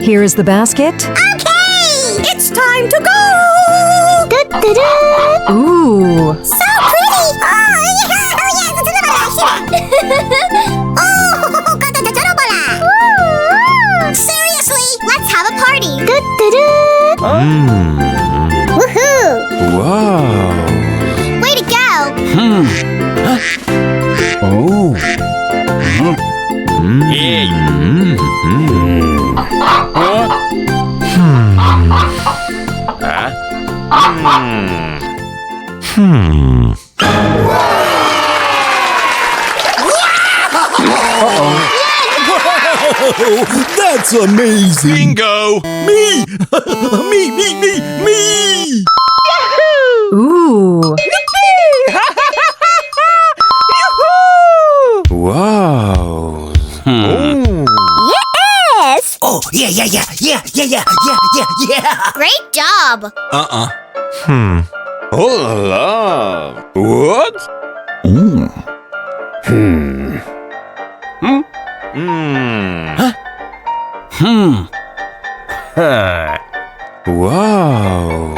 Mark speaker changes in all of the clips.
Speaker 1: Here is the basket.
Speaker 2: Okay, it's time to go.
Speaker 1: Ooh.
Speaker 2: So pretty. Seriously, let's have a party. Woohoo!
Speaker 3: Wow.
Speaker 2: Way to go.
Speaker 3: Oh. That's amazing!
Speaker 4: Bingo!
Speaker 3: Me! me!
Speaker 1: Ooh.
Speaker 3: Wow!
Speaker 2: Yes!
Speaker 4: Oh, yeah.
Speaker 2: Great job.
Speaker 3: Oh la la! What? Wow!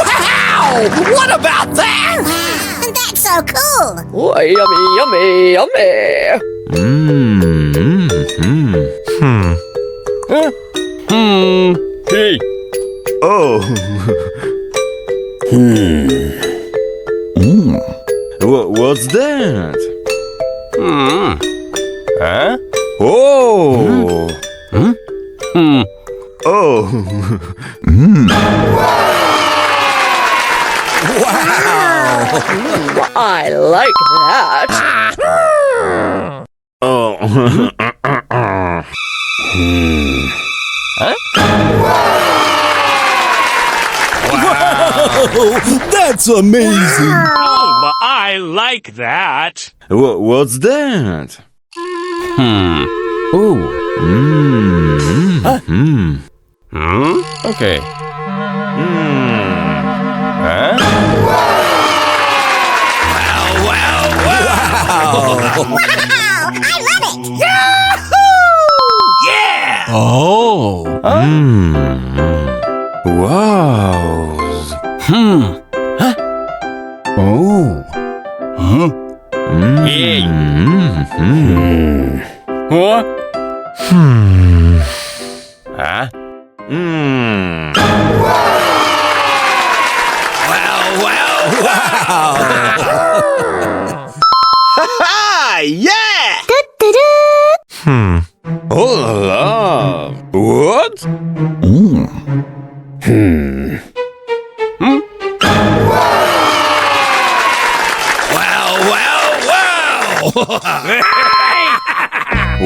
Speaker 4: Wow! What about that?
Speaker 2: That's so cool.
Speaker 5: Oh, yummy. Hey.
Speaker 3: Oh! What's that?
Speaker 5: Huh?
Speaker 3: Oh! Oh!
Speaker 5: I like that.
Speaker 3: Oh! Wow! That's amazing!
Speaker 4: Oh, but I like that.
Speaker 3: What's that?
Speaker 5: Okay.
Speaker 2: Wow, I love it.
Speaker 4: Yeah!
Speaker 3: Oh! Wow! Oh!
Speaker 5: What?
Speaker 4: Yeah!
Speaker 3: Oh la la! What?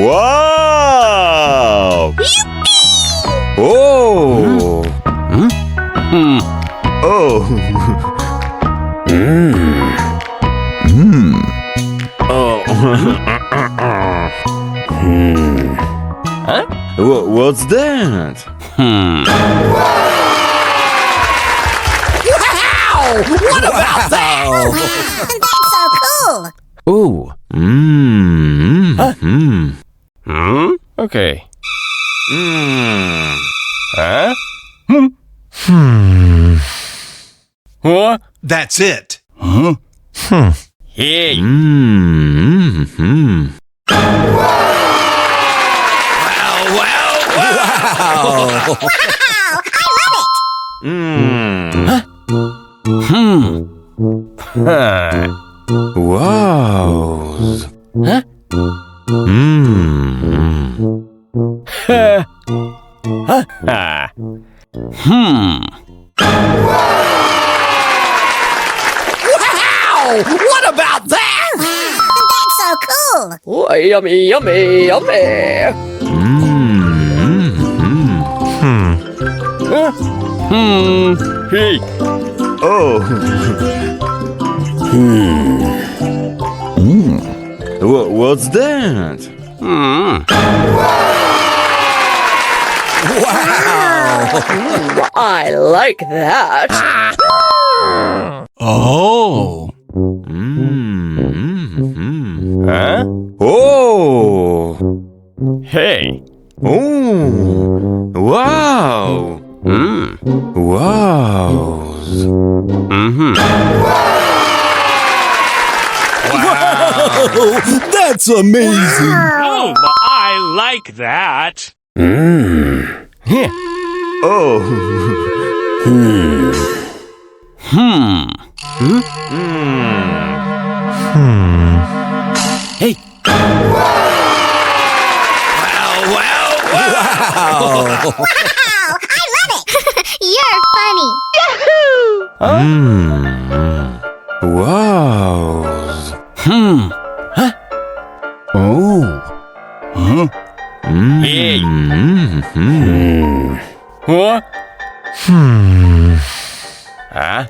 Speaker 3: Wow! Oh! Oh! What's that?
Speaker 4: Wow! What about that?
Speaker 2: That's so cool.
Speaker 5: Ooh. Okay. What?
Speaker 4: That's it.
Speaker 5: Hey.
Speaker 2: Wow, I love it.
Speaker 3: Wow!
Speaker 4: Wow! What about that?
Speaker 2: That's so cool.
Speaker 5: Oh, yummy. Hey.
Speaker 3: Oh! What's that?
Speaker 5: Wow. I like that.
Speaker 4: Oh.
Speaker 5: Huh?
Speaker 3: Oh.
Speaker 5: Hey.
Speaker 3: Oh. Wow. Wow.
Speaker 4: Wow, that's amazing.
Speaker 6: Oh, I like that.
Speaker 3: Oh.
Speaker 5: Hey.
Speaker 2: Wow, I love it. You're funny.
Speaker 3: Wow.
Speaker 4: Oh.
Speaker 5: Hey.
Speaker 3: Huh?
Speaker 5: Huh?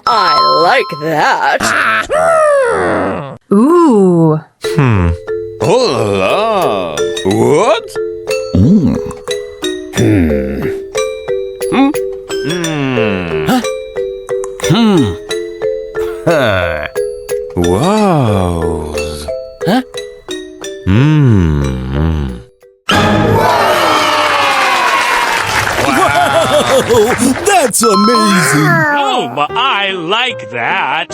Speaker 7: I like that.
Speaker 1: Ooh.
Speaker 3: Oh la la. What? Wow.
Speaker 5: Huh?
Speaker 4: Oh, that's amazing.
Speaker 6: Oh, I like that.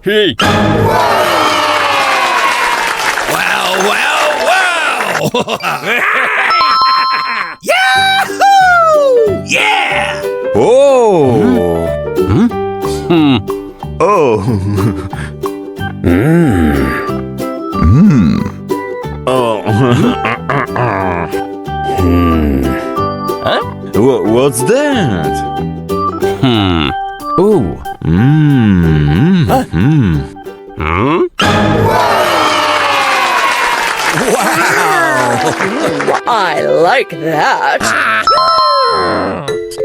Speaker 5: Hey.
Speaker 4: Yahoo! Yeah!
Speaker 3: Oh. Oh. What's that?
Speaker 5: Ooh.
Speaker 7: I like that.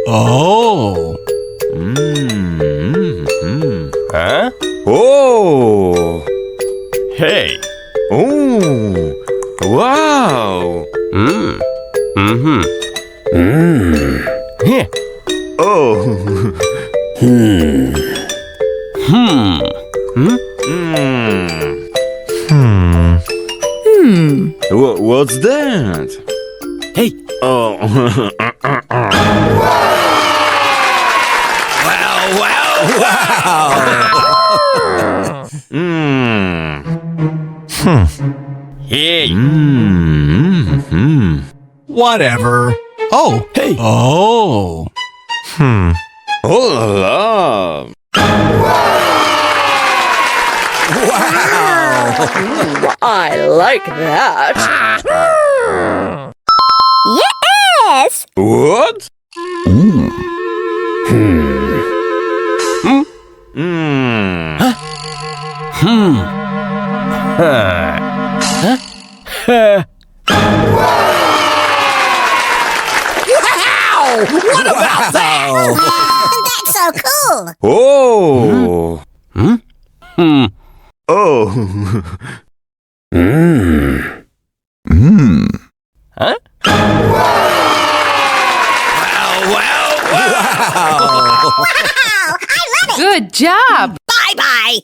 Speaker 4: Oh.
Speaker 5: Huh?
Speaker 3: Oh.
Speaker 5: Hey.
Speaker 3: Oh. Wow.
Speaker 5: Yeah.
Speaker 3: Oh. What's that?
Speaker 5: Hey.
Speaker 3: Oh.
Speaker 5: Hey.
Speaker 4: Whatever. Oh.
Speaker 5: Hey.
Speaker 4: Oh.
Speaker 3: Oh la la.
Speaker 7: I like that.
Speaker 2: Yes.
Speaker 3: What?
Speaker 4: Wow! What about that?
Speaker 2: That's so cool.
Speaker 3: Oh. Oh.
Speaker 5: Huh?
Speaker 2: Wow, I love it.
Speaker 1: Good job.
Speaker 2: Bye-bye.